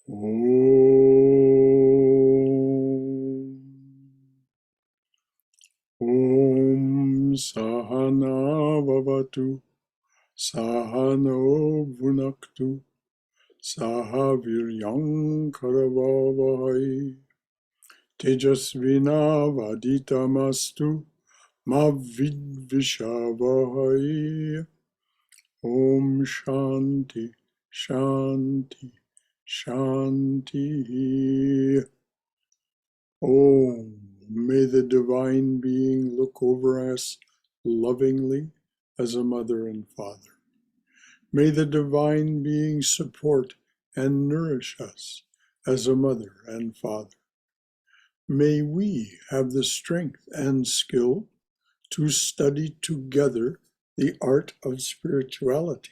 Om Sahana Vavatu Sahano Bhunaktu Saha Viryam Karavavahai Tejasvina Vaditamastu Ma Vidvishavahai. Om Shanti Shanti Shanti. Om. May the Divine Being look over us lovingly as a mother and father. May the Divine Being support and nourish us as a mother and father. May we have the strength and skill to study together the art of spirituality.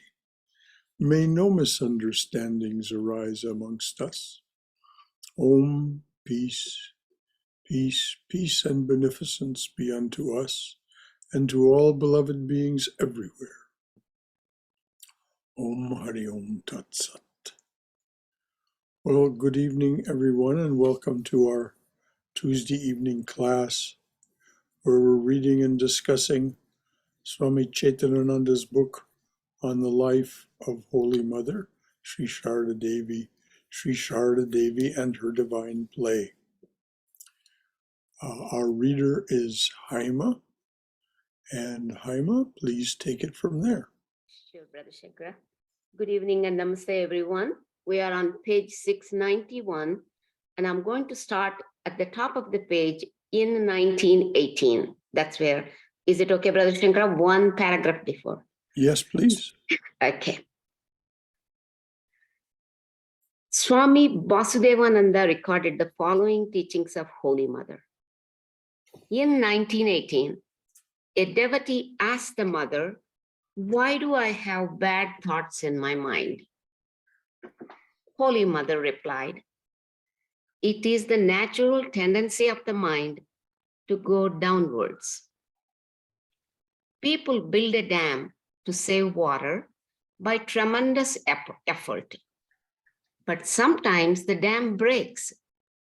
May no misunderstandings arise amongst us. Om, peace. Peace, peace and beneficence be unto us and to all beloved beings everywhere. Om Hari Om Tat Sat. Well, good evening everyone and welcome to our Tuesday evening class where we're reading and discussing Swami Chaitanananda's book on the life of Holy Mother, Sri Sarada Devi and her divine play. Our reader is Haima. And Haima, please take it from there. Sure, Brother Shankara. Good evening and namaste, everyone. We are on page 691, and I'm going to start at the top of the page in 1918. That's where, is it okay, Brother Shankara? One paragraph before. Yes, please. Okay. Swami Vasudevananda recorded the following teachings of Holy Mother. In 1918, a devotee asked the mother, "Why do I have bad thoughts in my mind?" Holy Mother replied, "It is the natural tendency of the mind to go downwards. People build a dam to save water by tremendous effort. But sometimes the dam breaks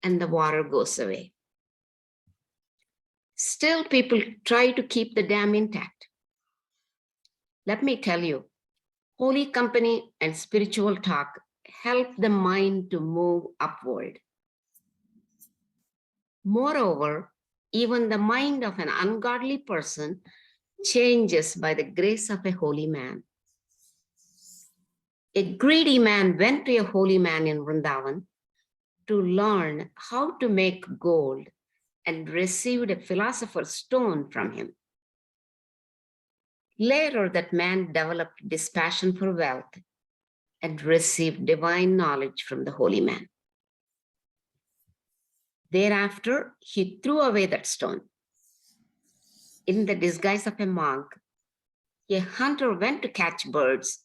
and the water goes away. Still, people try to keep the dam intact. Let me tell you, holy company and spiritual talk help the mind to move upward. Moreover, even the mind of an ungodly person changes by the grace of a holy man. A greedy man went to a holy man in Vrindavan to learn how to make gold and received a philosopher's stone from him. Later, that man developed dispassion for wealth and received divine knowledge from the holy man. Thereafter, he threw away that stone. In the disguise of a monk, a hunter went to catch birds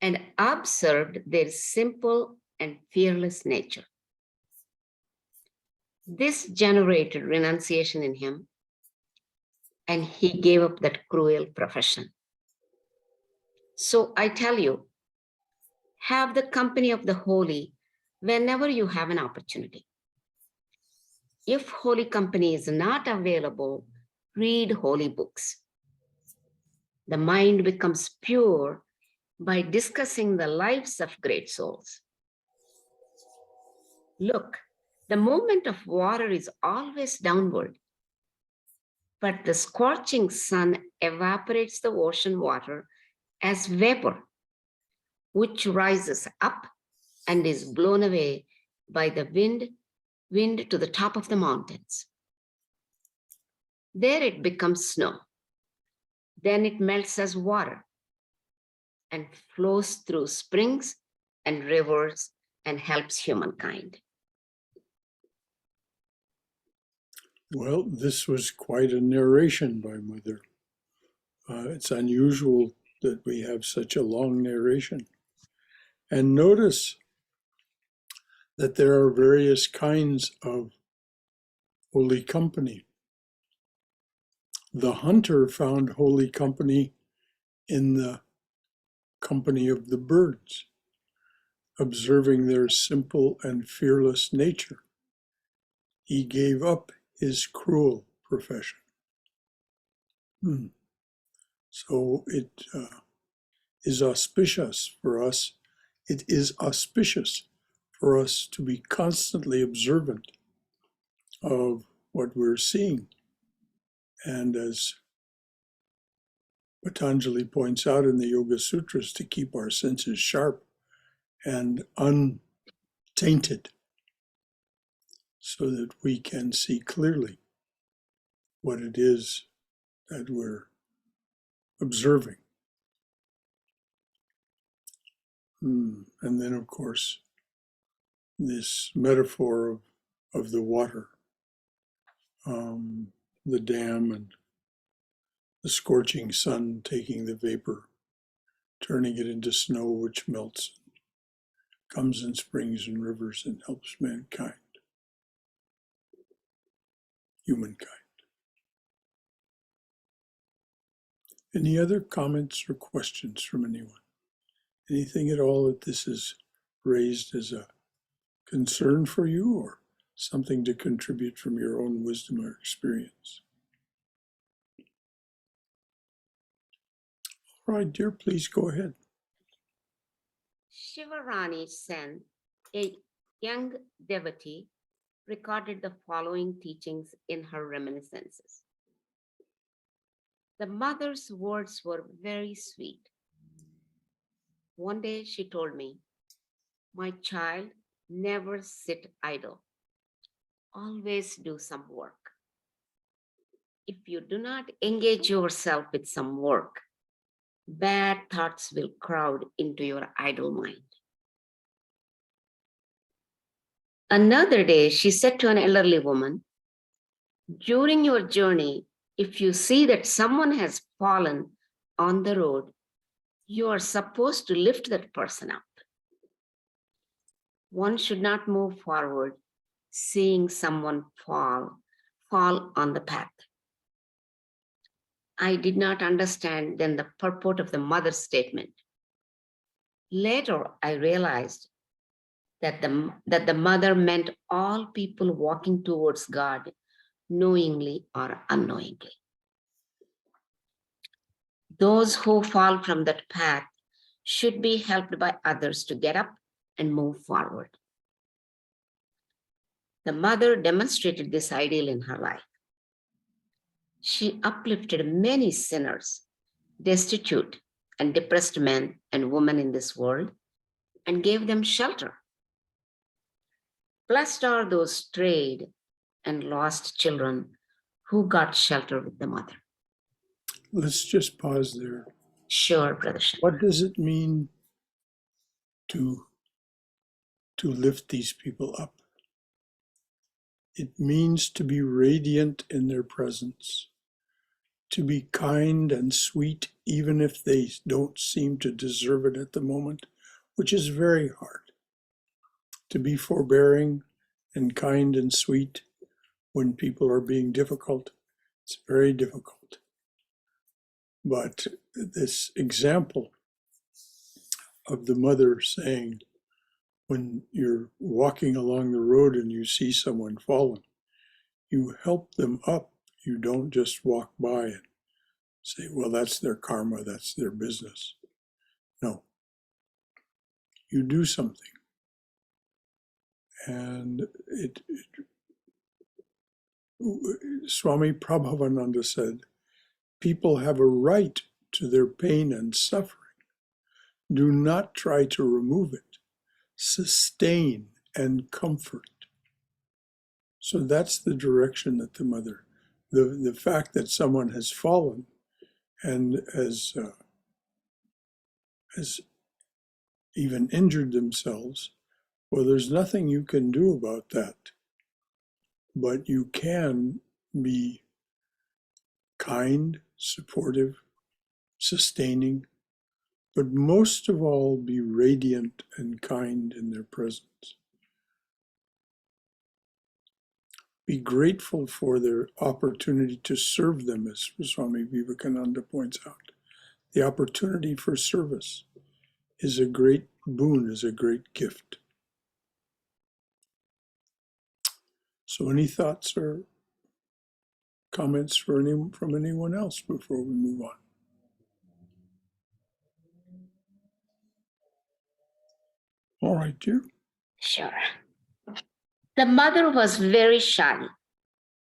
and observed their simple and fearless nature. This generated renunciation in him, and he gave up that cruel profession. So I tell you, have the company of the holy whenever you have an opportunity. If holy company is not available, read holy books. The mind becomes pure by discussing the lives of great souls. Look, the movement of water is always downward, but the scorching sun evaporates the ocean water as vapor, which rises up and is blown away by the wind to the top of the mountains. There it becomes snow. Then it melts as water and flows through springs and rivers and helps humankind. Well, this was quite a narration by Mother. It's unusual that we have such a long narration. And notice that there are various kinds of holy company. The hunter found holy company in the company of the birds. observing their simple and fearless nature, he gave up his cruel profession. So it is auspicious for us. It is auspicious for us to be constantly observant of what we're seeing. And as Patanjali points out in the Yoga Sutras, to keep our senses sharp and untainted so that we can see clearly what it is that we're observing. And then, of course, this metaphor of the water, the dam and the scorching sun taking the vapor, turning it into snow which melts, comes in springs and rivers and helps mankind, humankind. Any other comments or questions from anyone? Anything at all that this is raised as a concern for you or something to contribute from your own wisdom or experience? All right, dear, please go ahead. Shivarani Sen, a young devotee, recorded the following teachings in her reminiscences. The mother's words were very sweet. One day she told me, "My child, never sit idle. Always do some work. If you do not engage yourself with some work, bad thoughts will crowd into your idle mind." Another day, she said to an elderly woman, "During your journey, if you see that someone has fallen on the road, you are supposed to lift that person up. One should not move forward seeing someone fall on the path." I did not understand then the purport of the mother's statement. Later, I realized that the mother meant all people walking towards God, knowingly or unknowingly. Those who fall from that path should be helped by others to get up and move forward. The mother demonstrated this ideal in her life. She uplifted many sinners, destitute and depressed men and women in this world, and gave them shelter. Blessed are those strayed and lost children who got shelter with the mother. Let's just pause there. Sure, Brother Shankara. What does it mean to lift these people up? It means to be radiant in their presence, to be kind and sweet, even if they don't seem to deserve it at the moment, which is very hard. To be forbearing and kind and sweet when people are being difficult, it's very difficult. But this example of the mother saying, when you're walking along the road and you see someone fallen, you help them up. You don't just walk by and say, well, that's their karma, that's their business. No, you do something. And Swami Prabhavananda said, people have a right to their pain and suffering. Do not try to remove it. Sustain and comfort. So that's the direction that the mother, the fact that someone has fallen and has even injured themselves, well, there's nothing you can do about that. But you can be kind, supportive, sustaining, but most of all, be radiant and kind in their presence. Be grateful for their opportunity to serve them, as Swami Vivekananda points out. The opportunity for service is a great boon, is a great gift. So any thoughts or comments from anyone else before we move on? All right, dear. Sure. The mother was very shy.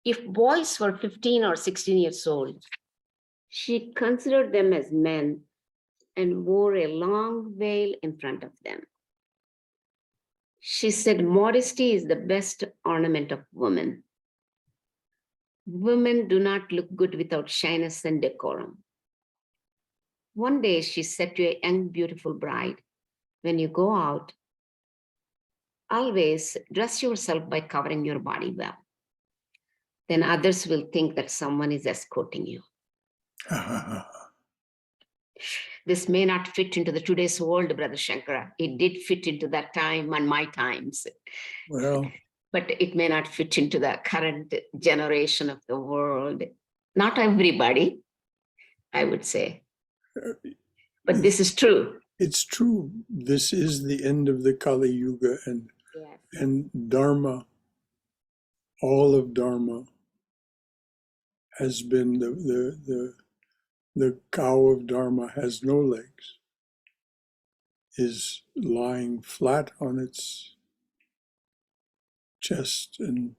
If boys were 15 or 16 years old, she considered them as men and wore a long veil in front of them. She said, modesty is the best ornament of women. Women do not look good without shyness and decorum. One day she said to a young, beautiful bride, when you go out, always dress yourself by covering your body well. Then others will think that someone is escorting you. This may not fit into the today's world, Brother Shankara. It did fit into that time and my times. Well, but it may not fit into the current generation of the world. Not everybody, I would say. But this is true. It's true. This is the end of the Kali Yuga, and Dharma, all of Dharma, has been the cow of Dharma has no legs, is lying flat on its chest and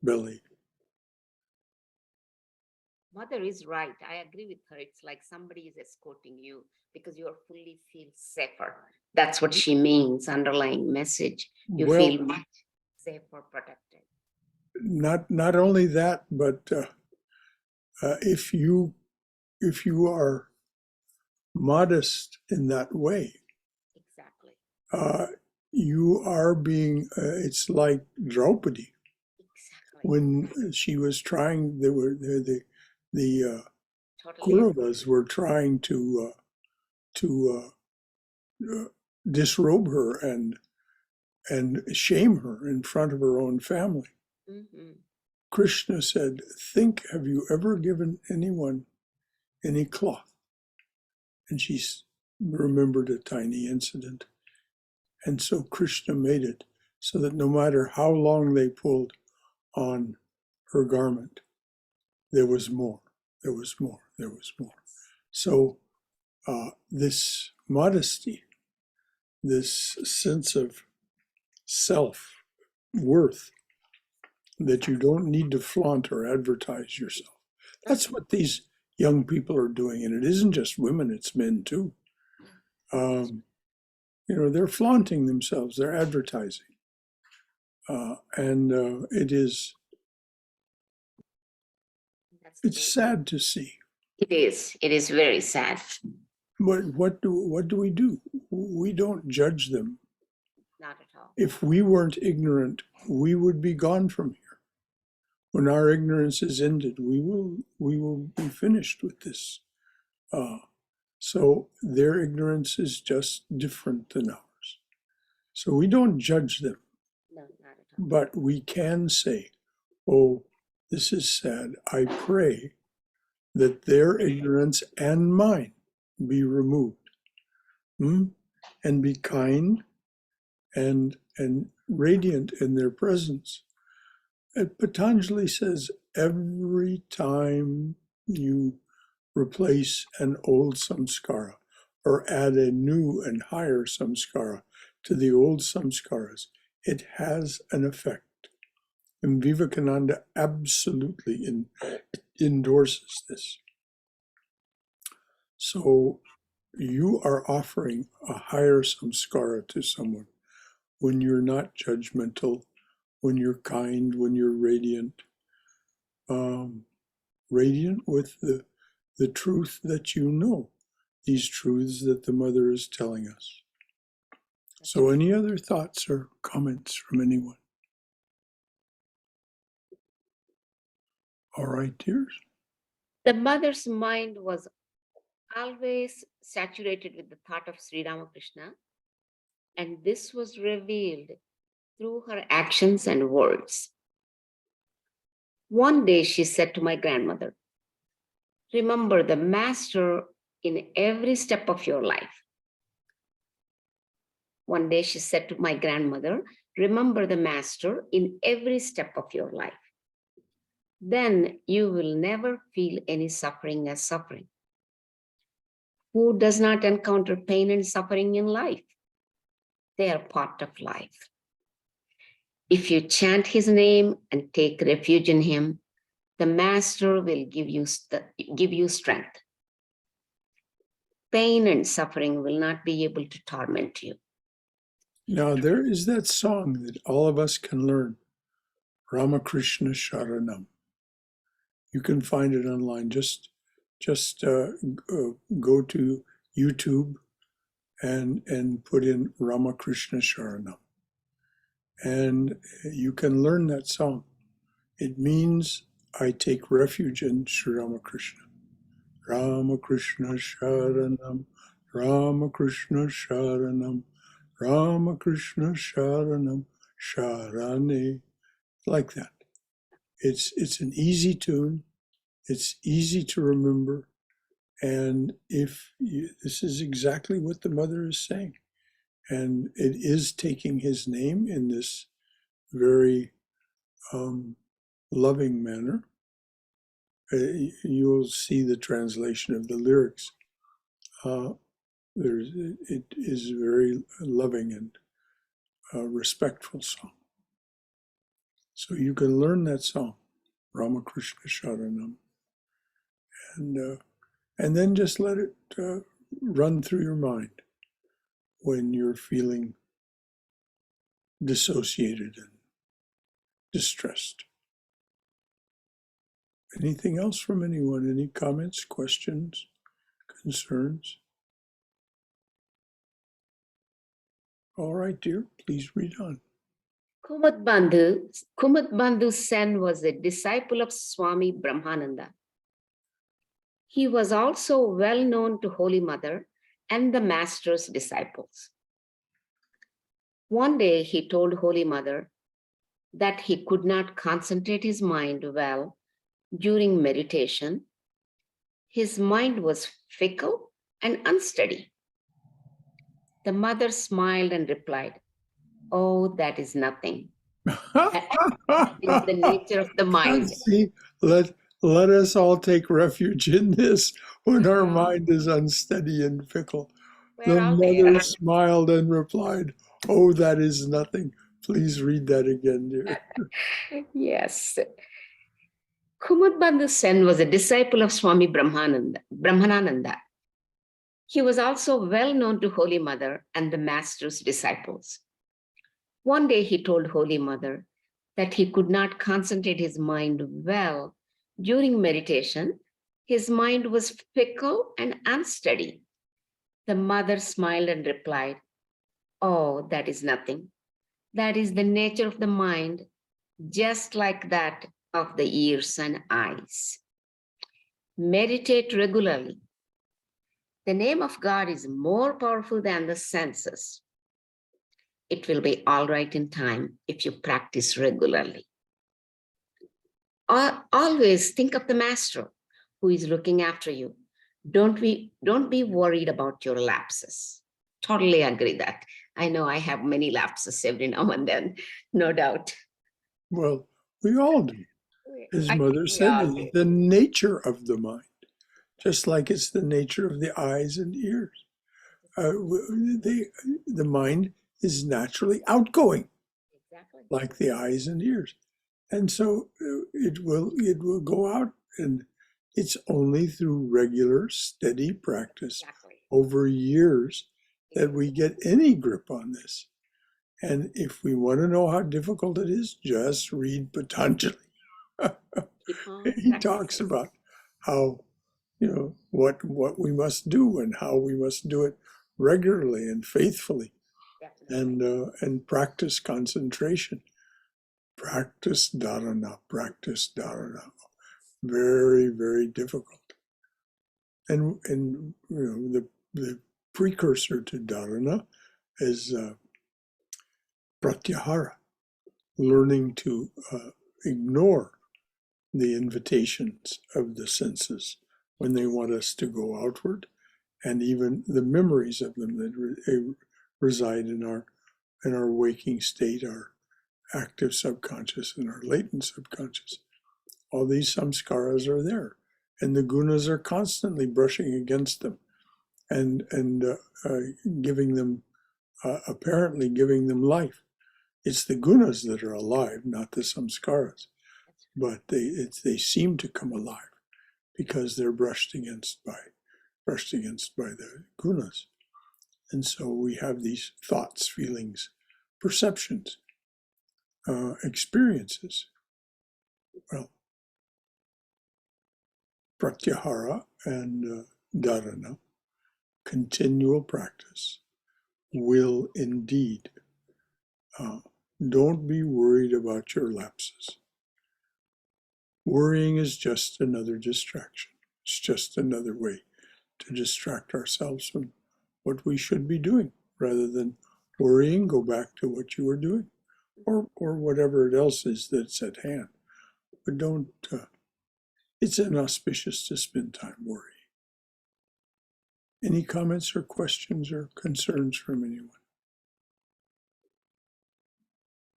belly. Mother is right. I agree with her. It's like somebody is escorting you because you fully feel safer. That's what she means, underlying message. You feel much safer, protected. Not only that, but if you are modest in that way, exactly, you are being. It's like Draupadi, exactly, when she was trying. There were the totally Kauravas were trying to disrobe her and shame her in front of her own family. Mm-hmm. Krishna said, think, have you ever given anyone any cloth? And she remembered a tiny incident. And so Krishna made it so that no matter how long they pulled on her garment, there was more, there was more, there was more. So this modesty, this sense of self-worth, that you don't need to flaunt or advertise yourself. That's what these young people are doing. And it isn't just women, it's men too. They're flaunting themselves, they're advertising. It's sad to see. It is very sad. But what do we do? We don't judge them. Not at all. If we weren't ignorant, we would be gone from here. When our ignorance is ended, we will be finished with this. So their ignorance is just different than ours. So we don't judge them. No, not at all. But we can say, oh, this is sad. I pray that their ignorance and mine be removed. And be kind and radiant in their presence. And Patanjali says, every time you replace an old samskara or add a new and higher samskara to the old samskaras, it has an effect. And Vivekananda absolutely endorses this. So you are offering a higher samskara to someone when you're not judgmental, when you're kind, when you're radiant, radiant with the truth that you know, these truths that the mother is telling us. So any other thoughts or comments from anyone? All right, dears. The mother's mind was always saturated with the thought of Sri Ramakrishna, and this was revealed through her actions and words. One day she said to my grandmother, remember the master in every step of your life. One day she said to my grandmother, remember the master in every step of your life. Then you will never feel any suffering as suffering. Who does not encounter pain and suffering in life? They are part of life. If you chant his name and take refuge in him, the master will give you strength. Pain and suffering will not be able to torment you. Now, there is that song that all of us can learn, Ramakrishna Sharanam. You can find it online. Just go to YouTube and put in Ramakrishna Sharanam. And you can learn that song. It means I take refuge in Sri Ramakrishna. Ramakrishna Sharanam, Ramakrishna Sharanam, Ramakrishna Sharanam, Sharane. Like that. It's an easy tune. It's easy to remember. And this is exactly what the mother is saying. And it is taking his name in this very loving manner. You'll see the translation of the lyrics. It is a very loving and respectful song. So you can learn that song, Ramakrishna Sharanam, and then just let it run through your mind when you're feeling dissociated and distressed. Anything else from anyone? Any comments, questions, concerns? All right, dear, please read on. Kumatbandhu Sen was a disciple of Swami Brahmananda. He was also well known to Holy Mother and the Master's disciples. One day he told Holy Mother that he could not concentrate his mind well during meditation. His mind was fickle and unsteady. The mother smiled and replied, oh, that is nothing. That is the nature of the mind. See, let us all take refuge in this when our mind is unsteady and fickle. We're The all mother there. smiled and replied, oh, that is nothing. Please read that again, dear. Yes. Kumatbandhu Sen was a disciple of Swami Brahmananda. He was also well known to Holy Mother and the Master's disciples. One day he told Holy Mother that he could not concentrate his mind well during meditation. His mind was fickle and unsteady. The mother smiled and replied, oh, that is nothing. That is the nature of the mind, just like that of the ears and eyes. Meditate regularly. The name of God is more powerful than the senses. It will be all right in time if you practice regularly. Always think of the Master who is looking after you. Don't be worried about your lapses. Totally agree that. I know I have many lapses every now and then, no doubt. Well, we all do. His I mother think we said all it's do. the nature of the mind, just like it's the nature of the eyes and ears. The mind is naturally outgoing, Exactly. like the eyes and ears. And so it will go out, and it's only through regular, steady practice Exactly. over years that we get any grip on this. And if we want to know how difficult it is, just read Patanjali. He talks about how, what we must do and how we must do it regularly and faithfully, and practice concentration. Practice dharana, practice dharana. Very, very difficult. And the precursor to dharana is pratyahara, learning to ignore the invitations of the senses when they want us to go outward, and even the memories of them that reside in our waking state, our active subconscious and our latent subconscious. All these samskaras are there, and the gunas are constantly brushing against them and giving them, apparently giving them life. It's the gunas that are alive, not the samskaras, but they seem to come alive because they're brushed against by the gunas. And so we have these thoughts, feelings, perceptions, experiences. Well, pratyahara and dharana, continual practice, will indeed. Don't be worried about your lapses. Worrying is just another distraction. It's just another way to distract ourselves from what we should be doing. Rather than worrying, go back to what you were doing, or whatever else is that's at hand. But don't, it's inauspicious to spend time worrying. Any comments or questions or concerns from anyone?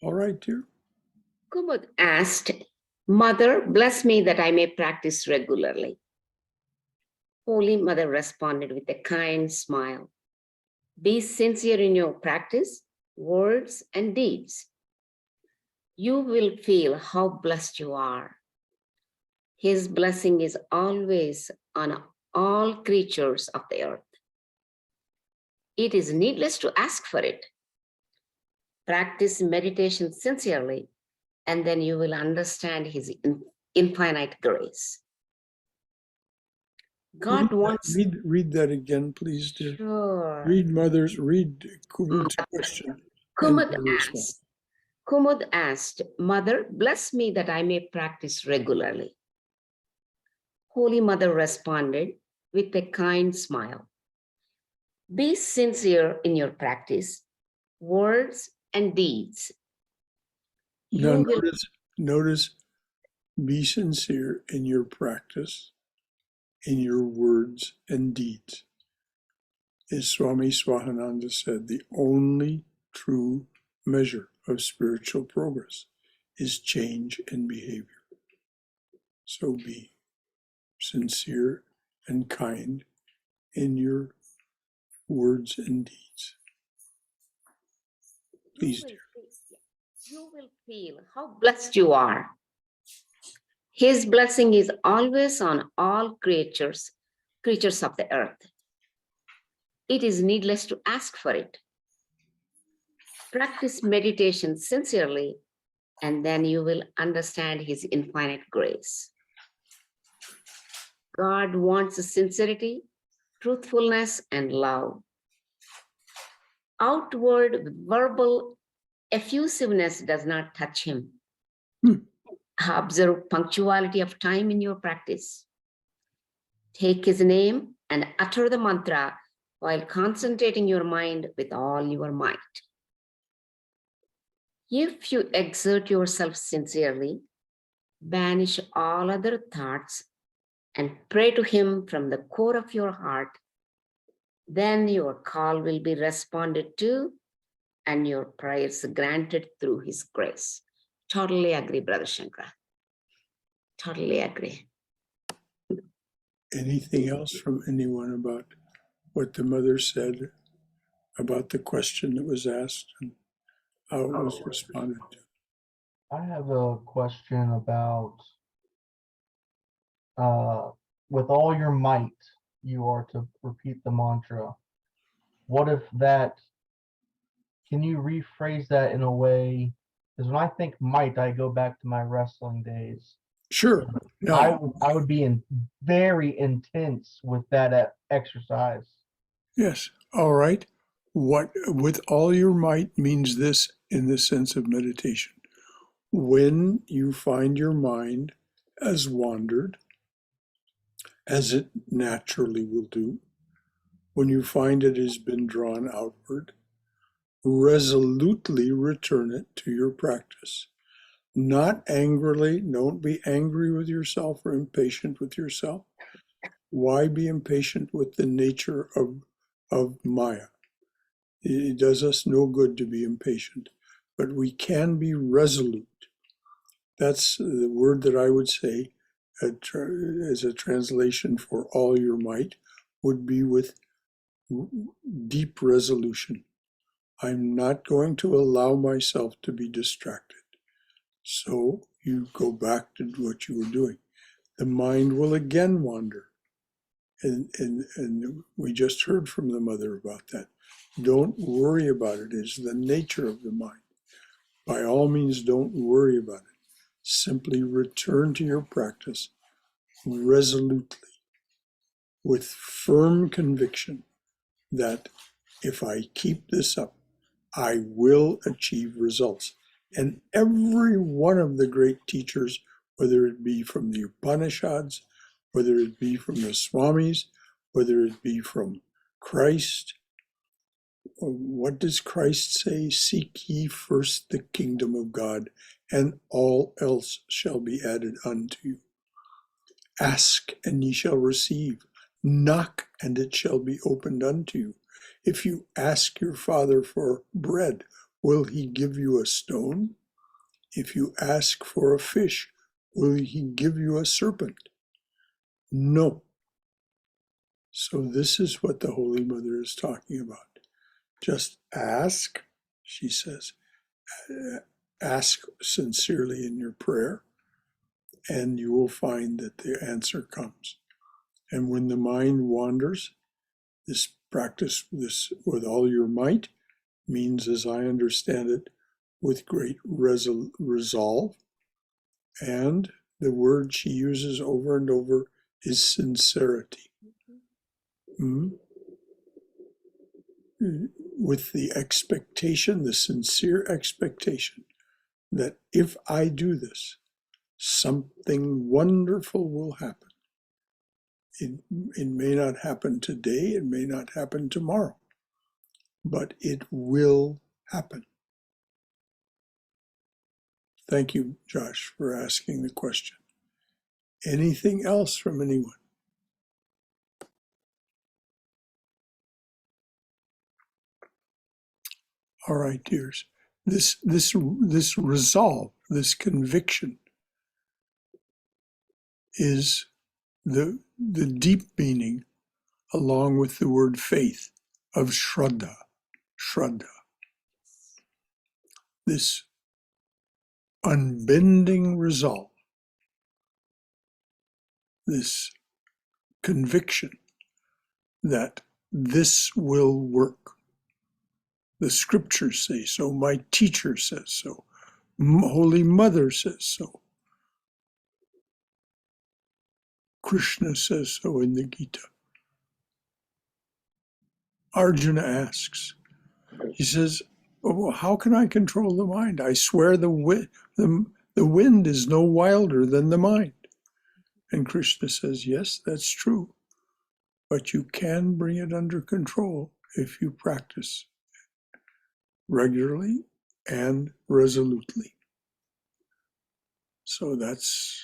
All right, dear. Kumud asked, Mother, bless me that I may practice regularly. Holy Mother responded with a kind smile. Be sincere in your practice, words, and deeds. You will feel how blessed you are. His blessing is always on all creatures of the earth. It is needless to ask for it. Practice meditation sincerely, and then you will understand his infinite grace. God wants... Read that again, please, dear. Sure. Read Kumud's question. Kumud asked, Mother, bless me that I may practice regularly. Holy Mother responded with a kind smile. Be sincere in your practice, words, and deeds. Now notice, be sincere in your practice, in your words and deeds. As Swami Swahananda said, the only true measure of spiritual progress is change in behavior. So be sincere and kind in your words and deeds. Please, dear. You will feel how blessed you are. His blessing is always on all creatures of the earth. It is needless to ask for it. Practice meditation sincerely, and then you will understand his infinite grace. God wants sincerity, truthfulness, and love. Outward verbal effusiveness does not touch him. Observe punctuality of time in your practice. Take his name and utter the mantra while concentrating your mind with all your might. If you exert yourself sincerely, banish all other thoughts, and pray to him from the core of your heart, then your call will be responded to and your prayers granted through his grace. Totally agree, Brother Shankara. Totally agree. Anything else from anyone about what the mother said about the question that was asked and how it was responded to? I have a question about with all your might, you are to repeat the mantra. What if that, can you rephrase that in a way? Because when I think might, I go back to my wrestling days. Sure. No. I would be very intense with that exercise. Yes. All right. What with all your might means this in the sense of meditation. When you find your mind has wandered, as it naturally will do, when you find it has been drawn outward, resolutely return it to your practice. Not angrily. Don't be angry with yourself or impatient with yourself. Why be impatient with the nature of Maya? It does us no good to be impatient, but we can be resolute. That's the word that I would say as a translation for all your might would be with deep resolution. I'm not going to allow myself to be distracted. So you go back to what you were doing. The mind will again wander. And we just heard from the mother about that. Don't worry about it. It's the nature of the mind. By all means, don't worry about it. Simply return to your practice resolutely with firm conviction that if I keep this up, I will achieve results. And every one of the great teachers, whether it be from the Upanishads, whether it be from the Swamis, whether it be from Christ, what does Christ say? Seek ye first the kingdom of God, and all else shall be added unto you. Ask, and ye shall receive. Knock, and it shall be opened unto you. If you ask your Father for bread, will he give you a stone? If you ask for a fish, will he give you a serpent? No. So this is what the Holy Mother is talking about. Just ask, she says. Ask sincerely in your prayer, and you will find that the answer comes. And when the mind wanders, this practice this with all your might means, as I understand it, with great resolve. And the word she uses over and over is sincerity. With the expectation, the sincere expectation that if I do this, something wonderful will happen. It may not happen today, it may not happen tomorrow, but it will happen. Thank you, Josh, for asking the question. Anything else from anyone? All right, dears. This resolve, this conviction is the deep meaning, along with the word faith, of Shraddha. Shraddha. This unbending resolve, this conviction that this will work. The scriptures say so, my teacher says so, Holy Mother says so, Krishna says so in the Gita. Arjuna asks, he says, oh, how can I control the mind? I swear the wind is no wilder than the mind. And Krishna says, yes, that's true, but you can bring it under control if you practice regularly and resolutely. So that's,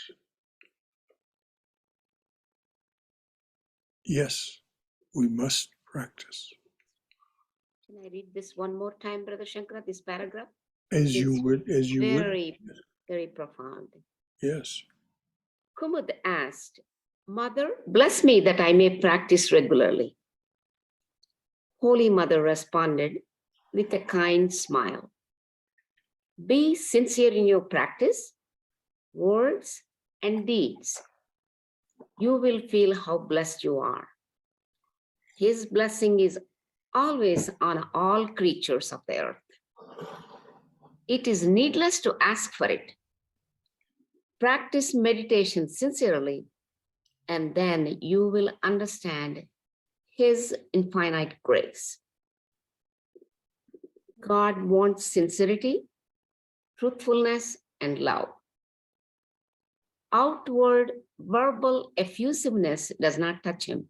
yes, we must practice. Can I read this one more time, Brother Shankara, this paragraph? As you would. Very profound. Yes. Kumud asked, Mother, bless me that I may practice regularly. Holy Mother responded with a kind smile. Be sincere in your practice, words, and deeds. You will feel how blessed you are. His blessing is always on all creatures of the earth. It is needless to ask for it. Practice meditation sincerely, and then you will understand His infinite grace. God wants sincerity, truthfulness, and love. Outward verbal effusiveness does not touch Him.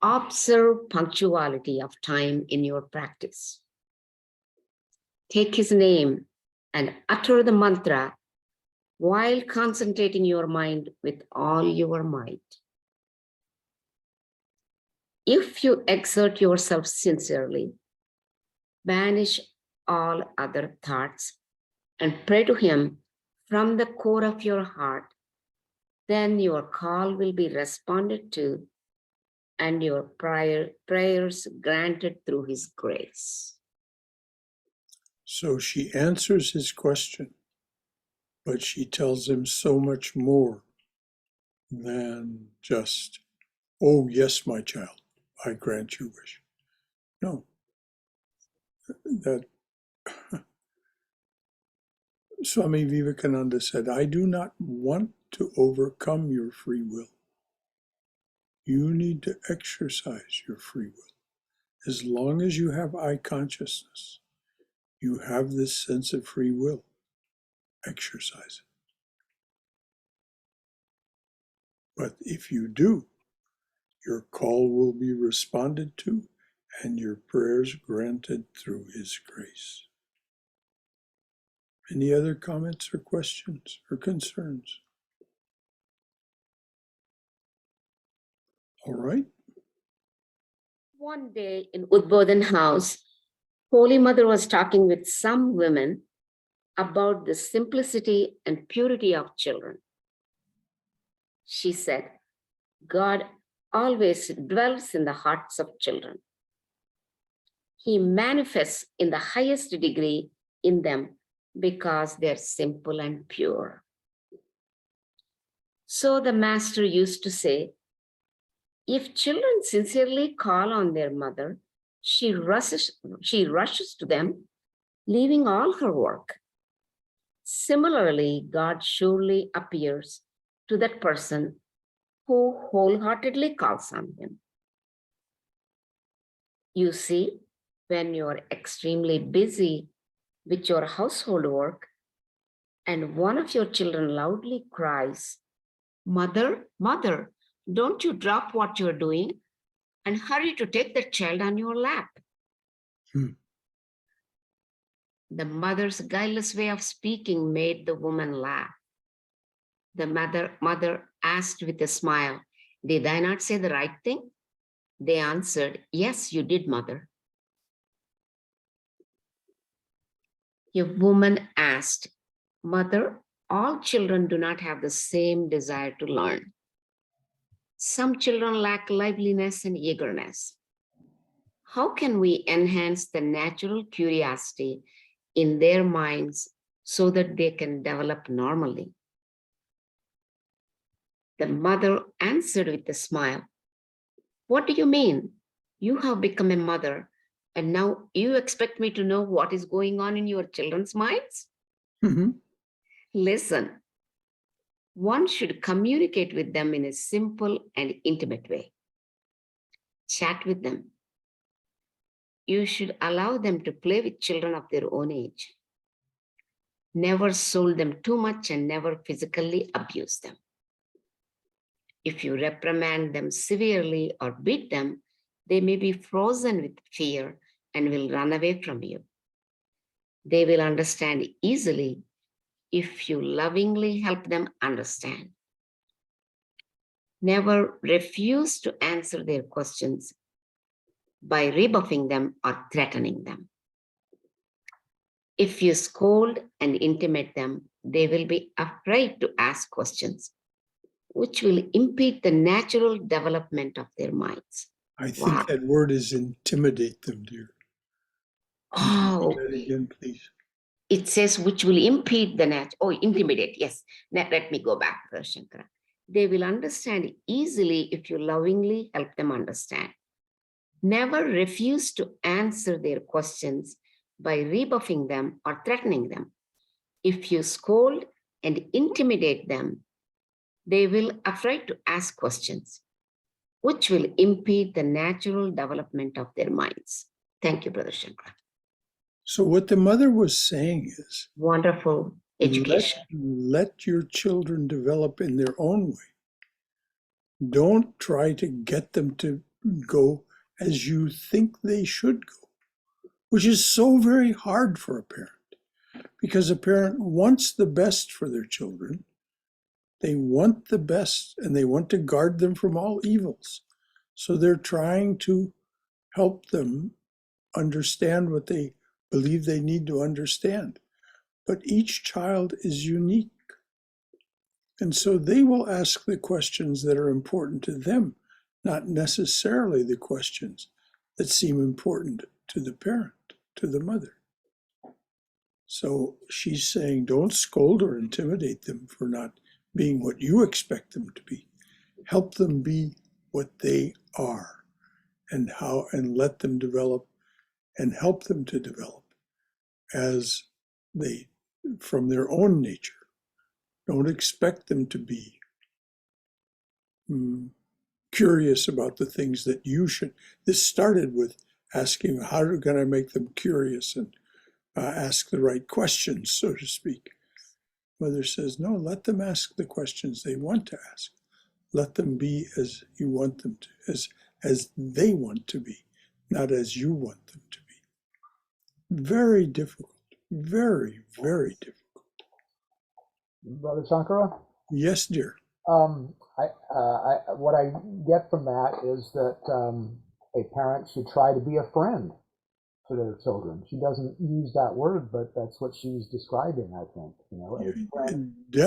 Observe punctuality of time in your practice. Take His name and utter the mantra while concentrating your mind with all your might. If you exert yourself sincerely, banish all other thoughts, and pray to Him from the core of your heart, then your call will be responded to and your prayers granted through His grace. So she answers his question, but she tells him so much more than just, "Oh, yes, my child, I grant your wish." No, that Swami Vivekananda said, "I do not want to overcome your free will. You need to exercise your free will. As long as you have I consciousness, you have this sense of free will. Exercise it. But if you do, your call will be responded to and your prayers granted through His grace." Any other comments or questions or concerns? All right. One day in Udbodhan house, Holy Mother was talking with some women about the simplicity and purity of children. She said, God always dwells in the hearts of children. He manifests in the highest degree in them because they're simple and pure. So the master used to say, if children sincerely call on their mother, she rushes to them, leaving all her work. Similarly, God surely appears to that person who wholeheartedly calls on Him. You see, when you're extremely busy with your household work and one of your children loudly cries, Mother, Mother, don't you drop what you're doing and hurry to take the child on your lap. The mother's guileless way of speaking made the woman laugh. The mother asked with a smile, did I not say the right thing? They answered, yes, you did, mother. A woman asked, Mother, all children do not have the same desire to learn. Some children lack liveliness and eagerness. How can we enhance the natural curiosity in their minds so that they can develop normally? The mother answered with a smile, what do you mean? You have become a mother and now you expect me to know what is going on in your children's minds? Mm-hmm. Listen, one should communicate with them in a simple and intimate way. Chat with them. You should allow them to play with children of their own age. Never scold them too much and never physically abuse them. If you reprimand them severely or beat them, they may be frozen with fear and will run away from you. They will understand easily if you lovingly help them understand. Never refuse to answer their questions by rebuffing them or threatening them. If you scold and intimidate them, they will be afraid to ask questions, which will impede the natural development of their minds. I think that word is intimidate them, dear. Can you say that again, please? It says which will impede the intimidate. Yes, let me go back, Shankara. They will understand easily if you lovingly help them understand. Never refuse to answer their questions by rebuffing them or threatening them. If you scold and intimidate them, they will be afraid to ask questions, which will impede the natural development of their minds. Thank you, Brother Shankara. So what the mother was saying is, wonderful education. Let your children develop in their own way. Don't try to get them to go as you think they should go, which is so very hard for a parent, because a parent wants the best for their children. They want the best and they want to guard them from all evils. So they're trying to help them understand what they believe they need to understand. But each child is unique. And so they will ask the questions that are important to them, not necessarily the questions that seem important to the parent, to the mother. So she's saying, don't scold or intimidate them for not being what you expect them to be. Help them be what they are, and let them develop and help them to develop as they, from their own nature. Don't expect them to be curious about the things that you should. This started with asking, how can I make them curious and ask the right questions, so to speak. Mother says, no, let them ask the questions they want to ask. Let them be as you want them to, as they want to be, not as you want them to be. Very difficult, very, very difficult. Brother Shankara? Yes, dear. What I get from that is that a parent should try to be a friend to their children. She doesn't use that word, but that's what she's describing, I think. You know, a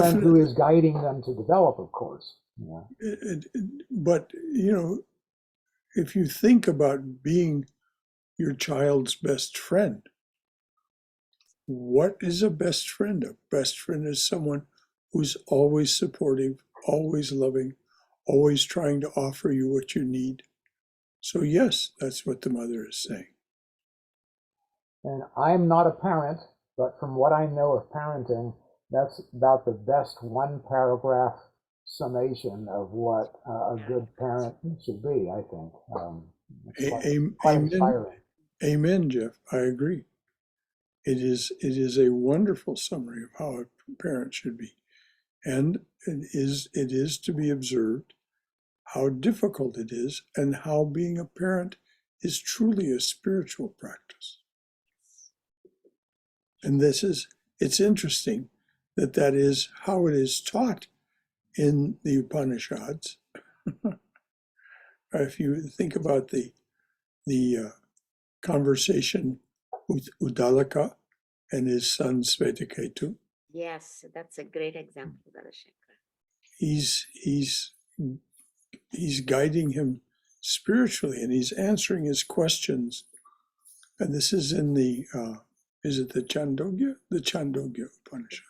friend who is guiding them to develop, of course. Yeah. But, you know, if you think about being your child's best friend, what is a best friend? A best friend is someone who's always supportive, always loving, always trying to offer you what you need. So yes, that's what the mother is saying. And I'm not a parent, but from what I know of parenting, that's about the best one paragraph summation of what a good parent should be, I think. Quite inspiring. Amen, Jeff. I agree. It is a wonderful summary of how a parent should be. And it is to be observed how difficult it is and how being a parent is truly a spiritual practice. And it's interesting that is how it is taught in the Upanishads. If you think about the conversation with Uddalaka and his son Svetaketu. Yes, that's a great example, Brother Shankara. He's guiding him spiritually, and he's answering his questions. And this is in the is it the Chandogya? The Chandogya Upanishad.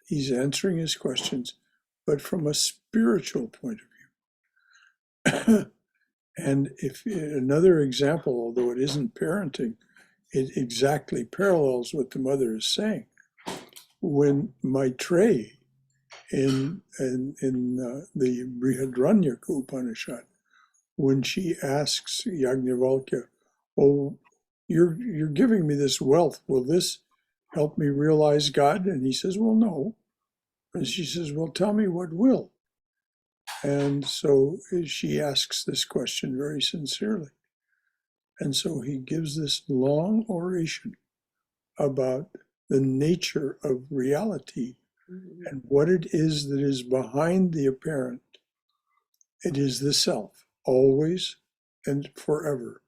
He's answering his questions, but from a spiritual point of view. And if another example, although it isn't parenting, it exactly parallels what the mother is saying. When Maitreyi in the Brihadaranyaka Upanishad, when she asks Yajnavalkya, "Oh, you're giving me this wealth. Will this help me realize God?" And he says, "Well, no." And she says, "Well, tell me what will." And so she asks this question very sincerely. And so he gives this long oration about the nature of reality and what it is that is behind the apparent. It is the self, always and forever,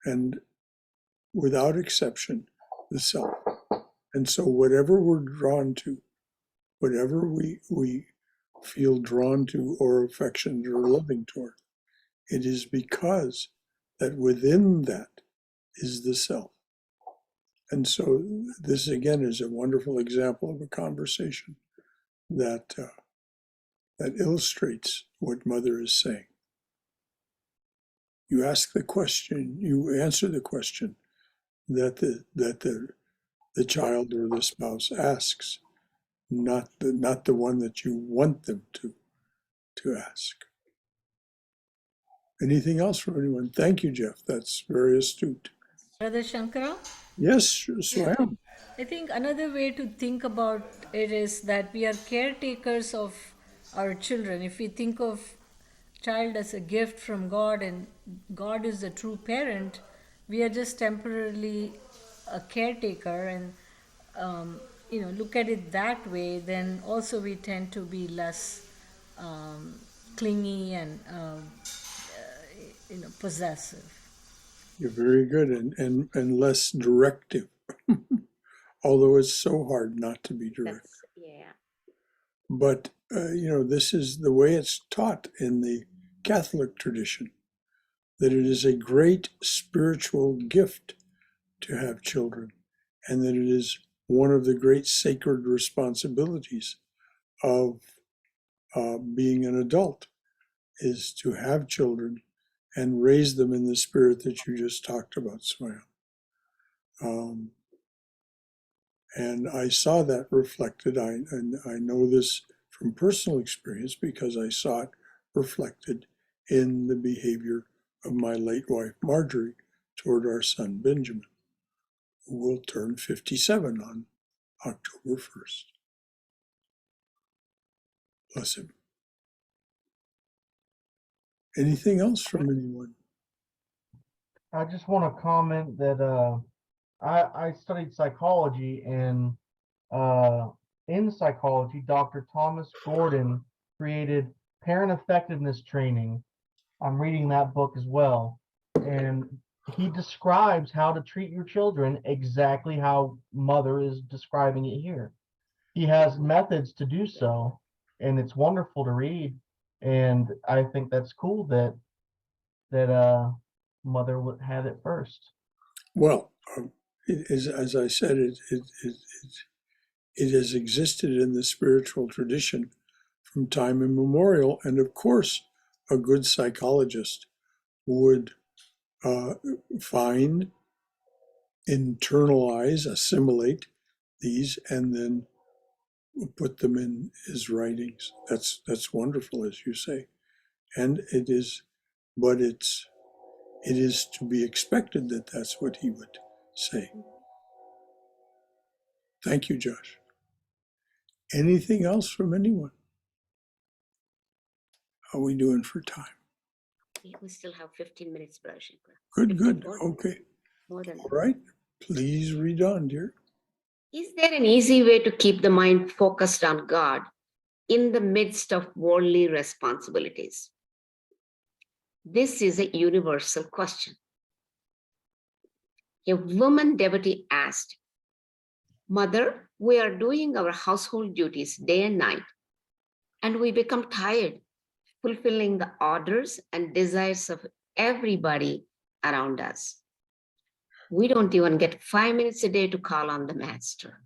and without exception, the self. And so whatever we're drawn to, whatever we feel drawn to or affectionate or loving toward, it is because that within that is the self. And so this again is a wonderful example of a conversation that illustrates what Mother is saying. You ask the question, you answer the question that the child or the spouse asks, not the one that you want them to ask. Anything else from anyone? Thank you, Jeff. That's very astute. Brother Shankara? Yes, Swam. I think another way to think about it is that we are caretakers of our children. If we think of child as a gift from God and God is the true parent, we are just temporarily a caretaker, and look at it that way, then also we tend to be less clingy and possessive. You're very good and less directive. Although it's so hard not to be direct. Yeah. But, this is the way it's taught in the Catholic tradition, that it is a great spiritual gift to have children, and that it is one of the great sacred responsibilities of being an adult, is to have children and raise them in the spirit that you just talked about, Smile. And I saw that reflected. I know this from personal experience because I saw it reflected in the behavior of my late wife, Marjorie, toward our son, Benjamin, who will turn 57 on October 1st. Bless him. Anything else from anyone? I just want to comment that I studied psychology, and in psychology, Dr. Thomas Gordon created parent effectiveness training. I'm reading that book as well, and he describes how to treat your children exactly how Mother is describing it here. He has methods to do so, and it's wonderful to read. And I think that's cool that Mother would have it first. Well, as I said, it has existed in the spiritual tradition from time immemorial. And of course, a good psychologist would find, internalize, assimilate these, and then put them in his writings. That's wonderful, as you say. And it is to be expected that that's what he would say. Thank you, Josh. Anything else from anyone? How are we doing for time? We still have 15 minutes, Brother Shankara. Good. More. Okay. More than All right. Please read on, dear. Is there an easy way to keep the mind focused on God in the midst of worldly responsibilities? This is a universal question. A woman devotee asked, Mother, we are doing our household duties day and night, and we become tired fulfilling the orders and desires of everybody around us. We don't even get 5 minutes a day to call on the Master.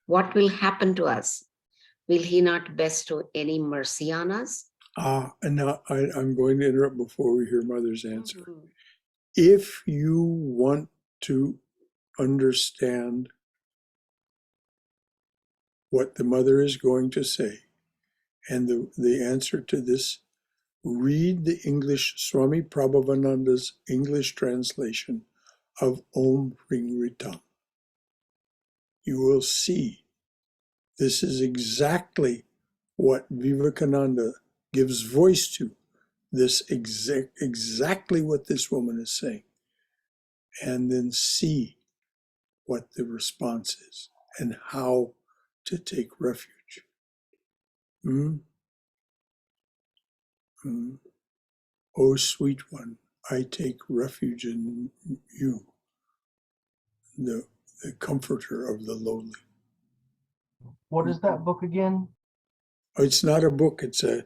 What will happen to us? Will he not bestow any mercy on us? And now I'm going to interrupt before we hear Mother's answer. If you want to understand what the Mother is going to say and the answer to this, read the English, Swami Prabhavananda's English translation of Om Ring Ritam. You will see this is exactly what Vivekananda gives voice to, this exactly what this woman is saying, and then see what the response is and how to take refuge. Oh, sweet one, I take refuge in you, the comforter of the lowly. What is that book again? It's not a book. It's a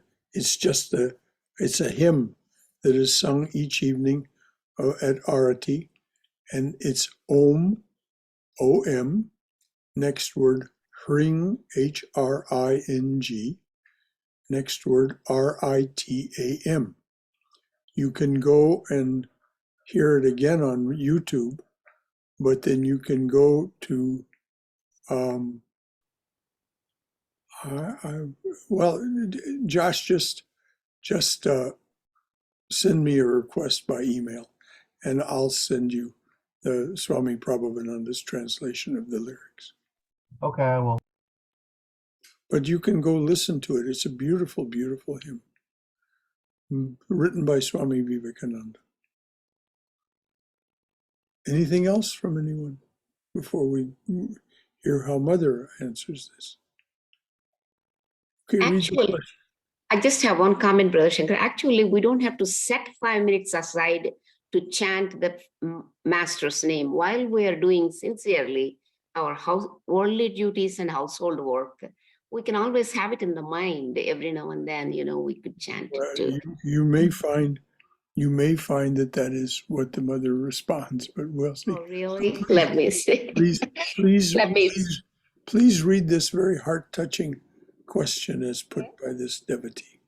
hymn that is sung each evening at Arati, and it's Om, O-M, next word Hring, H-R-I-N-G, next word R-I-T-A-M. You can go and hear it again on YouTube, but then you can go to Josh, just send me a request by email, and I'll send you the Swami Prabhavananda's translation of the lyrics. Okay, I will. But you can go listen to it. It's a beautiful, beautiful hymn, written by Swami Vivekananda. Anything else from anyone before we hear how Mother answers this? Okay, read the question. I just have one comment, Brother Shankar. Actually, we don't have to set 5 minutes aside to chant the master's name while we are doing sincerely our worldly duties and household work. We can always have it in the mind every now and then, we could chant it too. You may find that is what the mother responds, but we'll see. Oh, really? Let me see. Please, Let me please read this very heart-touching question as put by this devotee.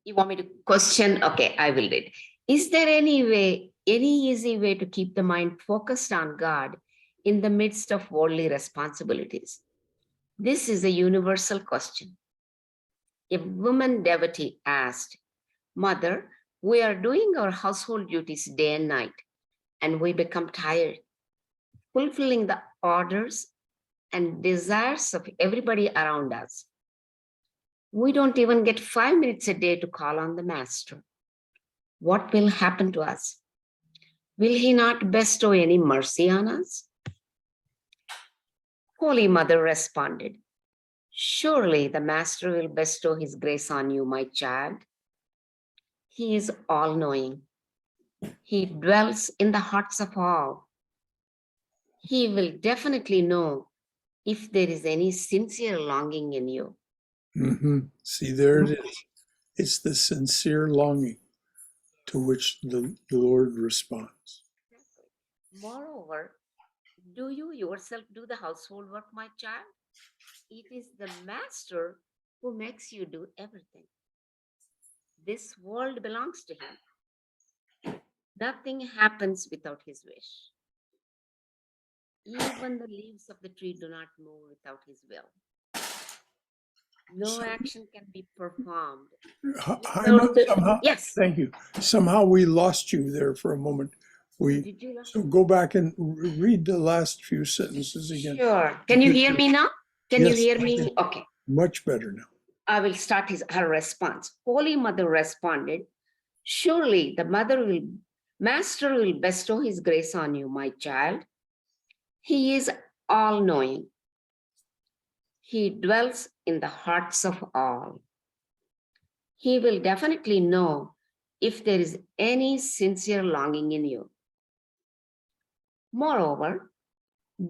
You want me to question? Okay, I will read. Is there any easy way to keep the mind focused on God in the midst of worldly responsibilities? This is a universal question. A woman devotee asked, Mother, we are doing our household duties day and night, and we become tired, fulfilling the orders and desires of everybody around us. We don't even get 5 minutes a day to call on the Master. What will happen to us? Will he not bestow any mercy on us? Holy Mother responded, Surely the Master will bestow his grace on you, my child. He is all-knowing. He dwells in the hearts of all. He will definitely know if there is any sincere longing in you. See, there it is. It's the sincere longing to which the Lord responds. Moreover, do you yourself do the household work, my child? It is the Master who makes you do everything. This world belongs to him. Nothing happens without his wish. Even the leaves of the tree do not move without his will. No action can be performed. Somehow, Yes. Thank you. Somehow we lost you there for a moment. So go back and read the last few sentences again. Sure. Can you hear me now? Can you hear me? Okay. Much better now. I will start her response. Holy Mother responded, Surely the Master will bestow his grace on you, my child. He is all-knowing. He dwells in the hearts of all. He will definitely know if there is any sincere longing in you. Moreover,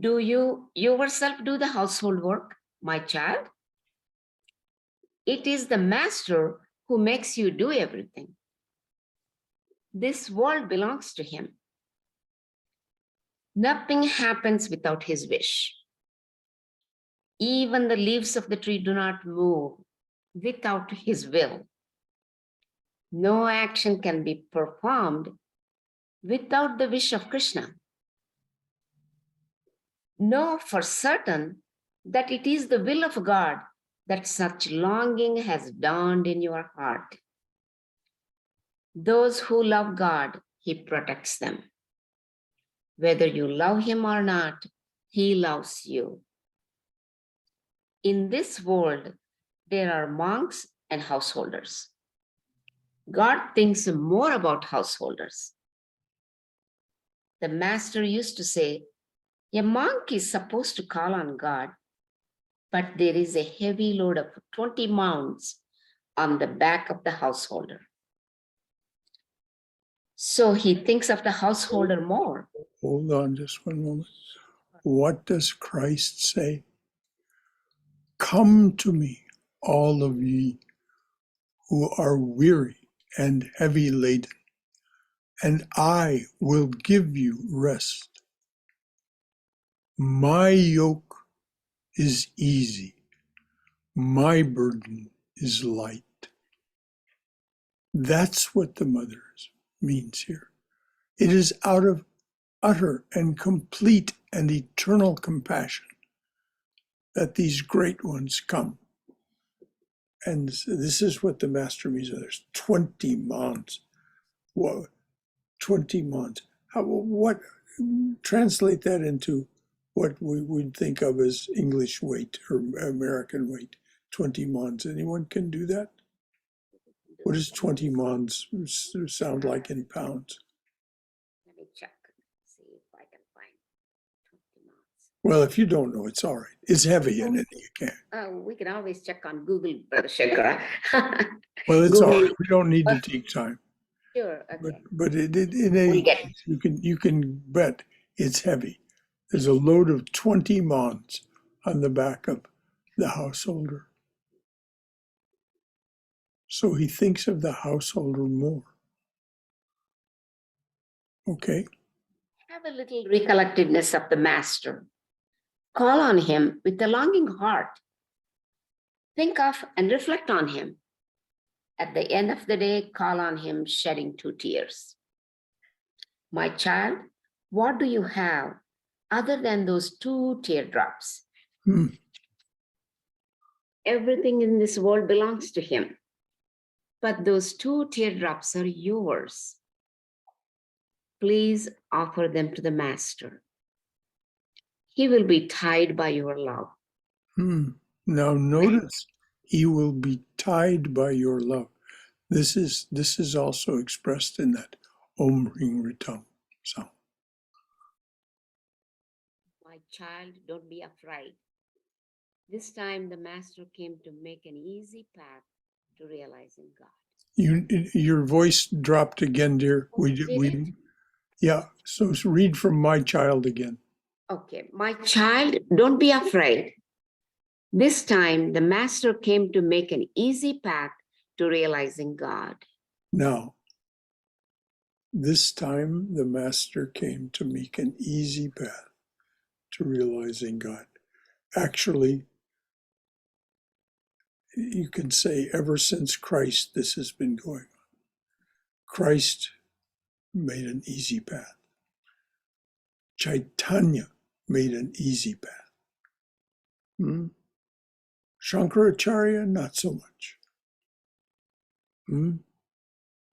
do you yourself do the household work, my child? It is the Master who makes you do everything. This world belongs to him. Nothing happens without his wish. Even the leaves of the tree do not move without his will. No action can be performed without the wish of Krishna. Know for certain that it is the will of God that such longing has dawned in your heart. Those who love God, he protects them. Whether you love him or not, he loves you. In this world, there are monks and householders. God thinks more about householders. The Master used to say, a monk is supposed to call on God, but there is a heavy load of 20 mounds on the back of the householder. So he thinks of the householder more. Hold on just one moment. What does Christ say? Come to me, all of ye who are weary and heavy laden, and I will give you rest. My yoke is easy. My burden is light. That's what the mother means here. It is out of utter and complete and eternal compassion that these great ones come. And this is what the Master means. There's 20 mons. Whoa, 20 mons. What? Translate that into what we would think of as English weight or American weight. 20 mons. Anyone can do that? What does 20 mons sound like in pounds? Let me check, see if I can find 20 mons. Well, if you don't know, it's all right. It's heavy and you can't. We can always check on Google, Brother Shankara. Well, it's all Google. right. We don't need to take time. Sure, But okay. in any We'll get case, you can bet it's heavy. There's a load of 20 mons on the back of the householder. So he thinks of the householder more. Okay? have a little recollectedness of the Master. Call on him with a longing heart. Think of and reflect on him. At the end of the day, call on him shedding 2 tears. My child, what do you have other than those 2 teardrops? Hmm. Everything in this world belongs to him. But those 2 teardrops are yours. Please offer them to the Master. He will be tied by your love. Now notice, he will be tied by your love. This is also expressed in that Om Ring Ritam sound. My child, don't be afraid. This time the Master came to make an easy path to realizing God. Your voice dropped again, dear. Yeah. So read from My Child again. Okay, my child, don't be afraid. This time the Master came to make an easy path to realizing God. Now, this time the Master came to make an easy path to realizing God. Actually, you can say ever since Christ, this has been going on. Christ made an easy path. Chaitanya made an easy path. Shankaracharya, not so much.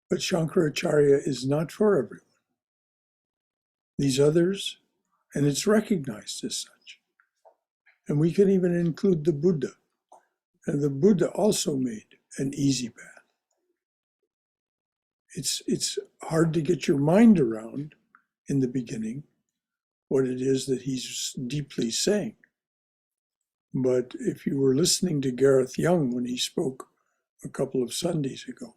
But Shankaracharya is not for everyone. These others, and it's recognized as such. And we can even include the Buddha. And the Buddha also made an easy path. It's hard to get your mind around in the beginning what it is that he's deeply saying. But if you were listening to Gareth Young when he spoke a couple of Sundays ago,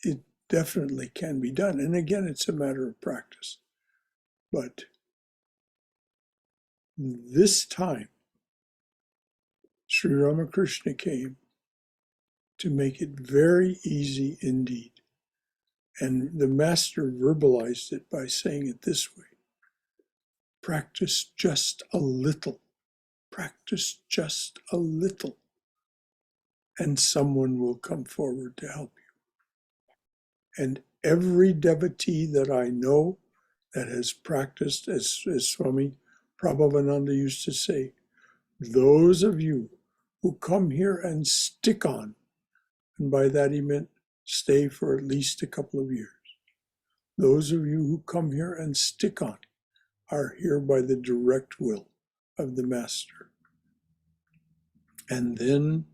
it definitely can be done. And again, it's a matter of practice. But this time, Sri Ramakrishna came to make it very easy indeed. And the Master verbalized it by saying it this way: practice just a little, practice just a little, and someone will come forward to help you. And every devotee that I know that has practiced, as Swami Prabhavananda used to say, those of you who come here and stick on, and by that he meant stay for at least a couple of years. Those of you who come here and stick on are here by the direct will of the Master. And then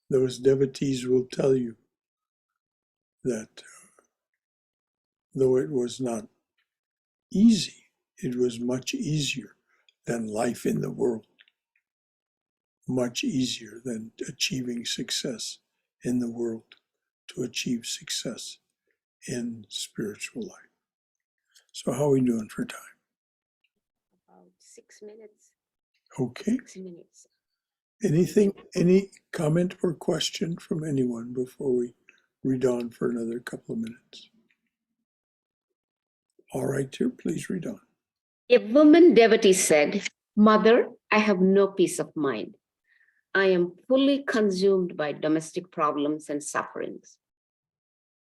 those devotees will tell you that though it was not easy, it was much easier than life in the world, much easier than achieving success in the world to achieve success in spiritual life. So how are we doing for time? About 6 minutes. Okay. 6 minutes. Any comment or question from anyone before we read on for another couple of minutes? All right, dear, please read on. A woman devotee said, Mother, I have no peace of mind. I am fully consumed by domestic problems and sufferings.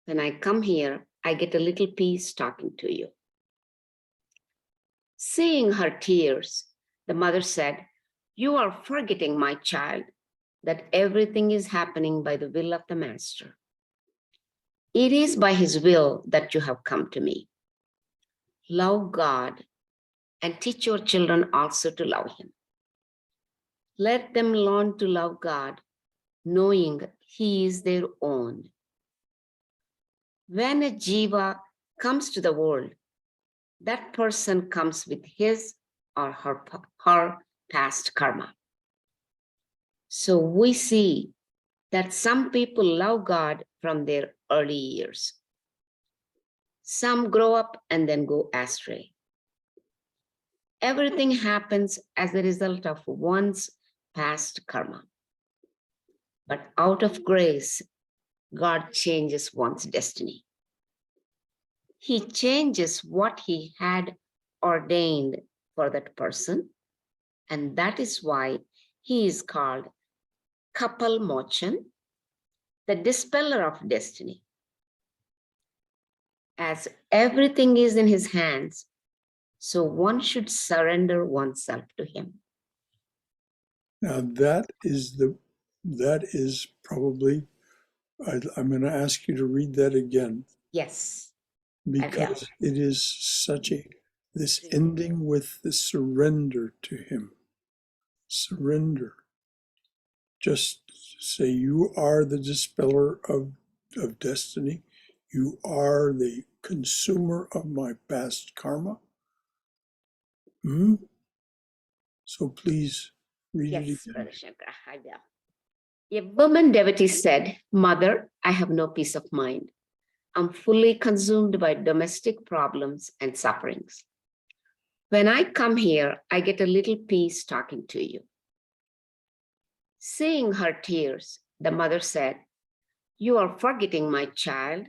When I come here, I get a little peace talking to you. Seeing her tears, the mother said, You are forgetting, my child, that everything is happening by the will of the Master. It is by his will that you have come to me. Love God and teach your children also to love him. Let them learn to love God, knowing he is their own. When a jiva comes to the world, that person comes with his or her past karma. So we see that some people love God from their early years. Some grow up and then go astray. Everything happens as a result of one's past karma. But out of grace, God changes one's destiny. He changes what he had ordained for that person. And that is why he is called Kapal Mochan, the dispeller of destiny. As everything is in his hands, so one should surrender oneself to him. Now that is probably, I'm going to ask you to read that again, Yes. because it is such this ending with the surrender to him. Surrender. Just say, you are the dispeller of destiny. You are the consumer of my past karma. So please read it Yes, again. Brother Shankara, I will. A woman devotee said, Mother, I have no peace of mind. I'm fully consumed by domestic problems and sufferings. When I come here, I get a little peace talking to you. Seeing her tears, the mother said, You are forgetting, my child,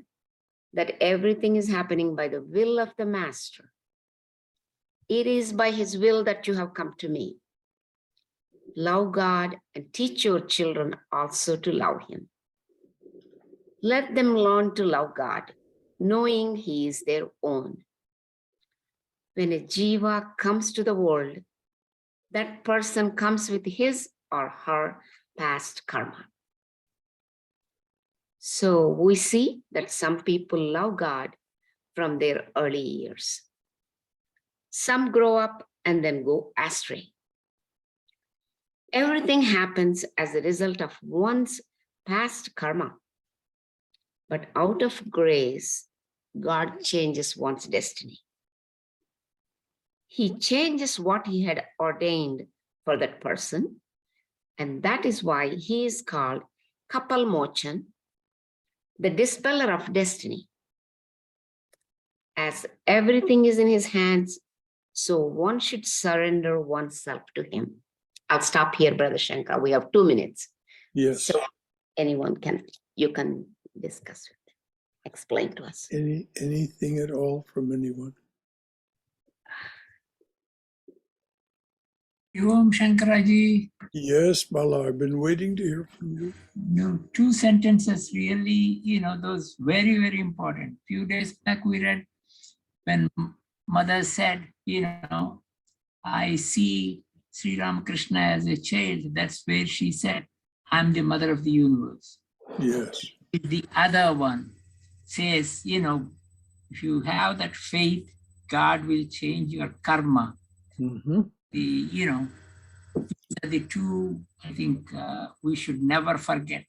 that everything is happening by the will of the Master. It is by his will that you have come to me. Love God and teach your children also to love him. Let them learn to love God, knowing he is their own. When a jiva comes to the world, that person comes with his or her past karma. So we see that some people love God from their early years. Some grow up and then go astray. Everything happens as a result of one's past karma. But out of grace, God changes one's destiny. He changes what he had ordained for that person. And that is why he is called Kapal Mochan, the dispeller of destiny. As everything is in his hands, so one should surrender oneself to him. I'll stop here, Brother Shankar. We have 2 minutes. Yes. So you can discuss it, explain to us. Anything at all from anyone? Om Shankaraji. Yes, Bala, I've been waiting to hear from you. No, 2 sentences really, those very, very important. Few days back we read when mother said, I see Sri Ramakrishna as a child. That's where she said, I'm the mother of the universe. Yes. The other one says, if you have that faith, God will change your karma. Mm-hmm. The 2, I think we should never forget.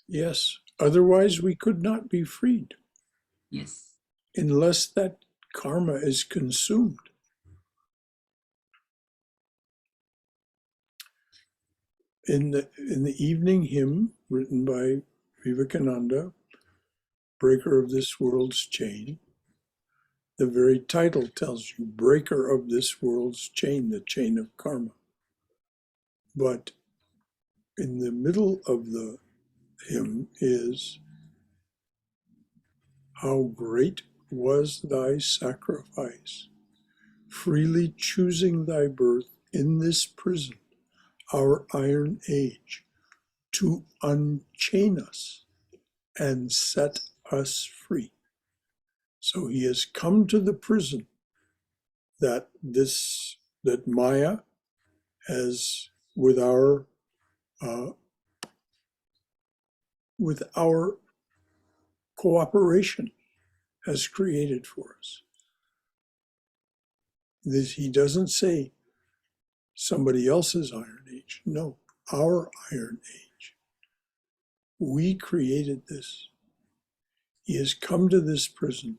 Yes. Otherwise, we could not be freed. Yes. Unless that karma is consumed. In the evening hymn written by Vivekananda, Breaker of This World's Chain, the very title tells you, breaker of this world's chain, the chain of karma. But in the middle of the hymn is, how great was thy sacrifice, freely choosing thy birth in this prison, our iron age, to unchain us and set us free. So he has come to the prison that Maya has, with our cooperation, has created for us. He doesn't say somebody else's iron age. No, our iron age. We created this. He has come to this prison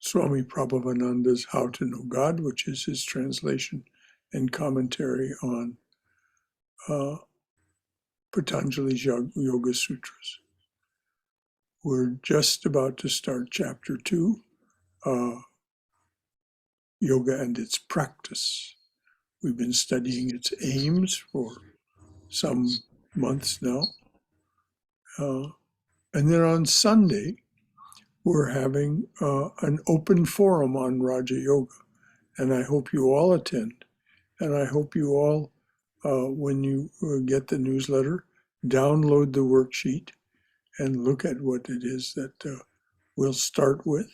Swami Prabhavananda's How to Know God, which is his translation and commentary on Patanjali's Yoga Sutras. We're just about to start chapter 2, Yoga and its practice. We've been studying its aims for some months now. And then on Sunday, we're having an open forum on Raja Yoga. And I hope you all attend. And I hope you all, when you get the newsletter, download the worksheet and look at what it is that we'll start with,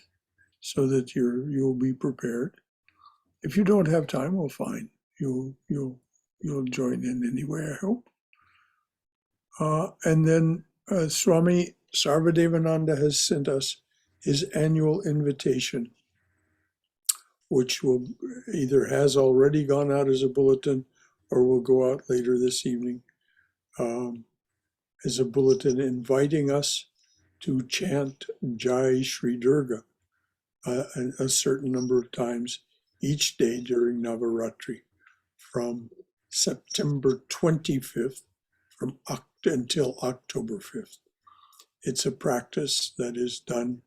so that you'll be prepared. If you don't have time, well, fine. You'll join in anyway, I hope. And then Swami Sarvadevananda has sent us his annual invitation, which will either has already gone out as a bulletin or will go out later this evening as a bulletin inviting us to chant Jai Shri Durga a certain number of times each day during Navaratri from September 25th until October 5th. It's a practice that is done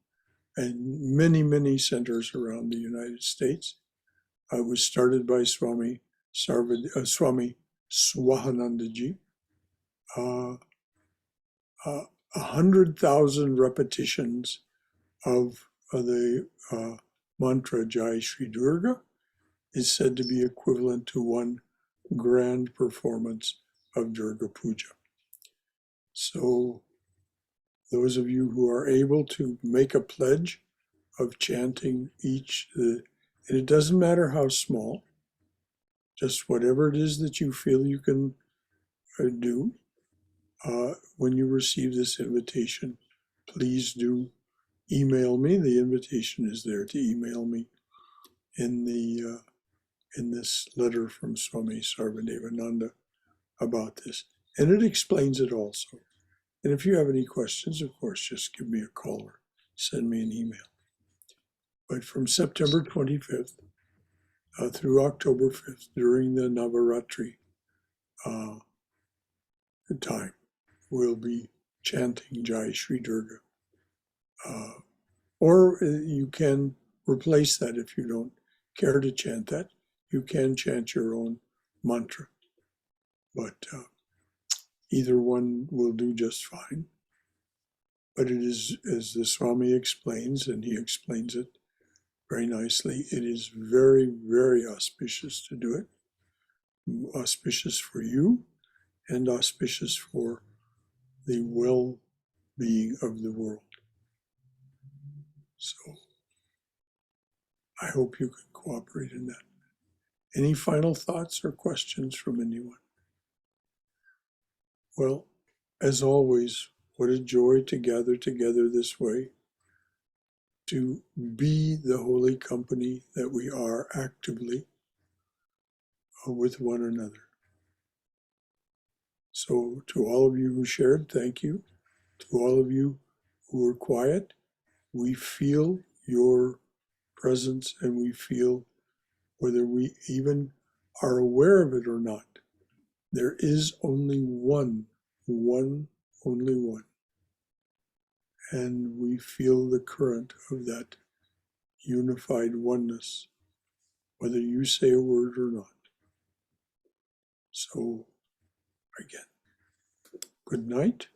in many, many centers around the United States. It was started by Swami Swahanandaji. 100,000 repetitions of the mantra Jai Shri Durga is said to be equivalent to one grand performance of Durga Puja. So those of you who are able to make a pledge of chanting each, and it doesn't matter how small, just whatever it is that you feel you can do, when you receive this invitation, please do email me. The invitation is there to email me in this letter from Swami Sarvadevananda about this. And it explains it also. And if you have any questions, of course, just give me a call or send me an email. But from September 25th through October 5th, during the Navaratri time, we'll be chanting Jai Shri Durga. Or you can replace that if you don't care to chant that. You can chant your own mantra. But either one will do just fine. But it is, as the Swami explains, and he explains it very nicely, it is very, very auspicious to do it. Auspicious for you and auspicious for the well-being of the world. So I hope you can cooperate in that. Any final thoughts or questions from anyone? Well, as always, what a joy to gather together this way, to be the holy company that we are actively with one another. So to all of you who shared, thank you. To all of you who were quiet, we feel your presence, and we feel, whether we even are aware of it or not, there is only one, only one. And we feel the current of that unified oneness, whether you say a word or not. So, again, good night.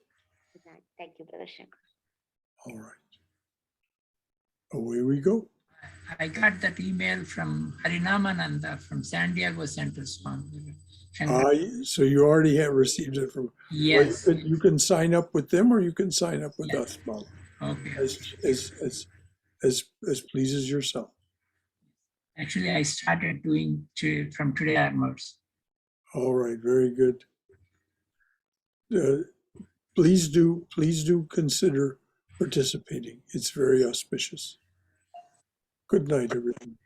Good night. Thank you, Brother Shankara. All right. Away we go. I got that email from Harinamananda from San Diego Central Swami. So you already have received it from. Yes. Well, you can sign up with them, or you can sign up with us, Bob. Okay. As pleases yourself. Actually, I started doing from today onwards. All right, very good. Please do consider participating. It's very auspicious. Good night, everyone.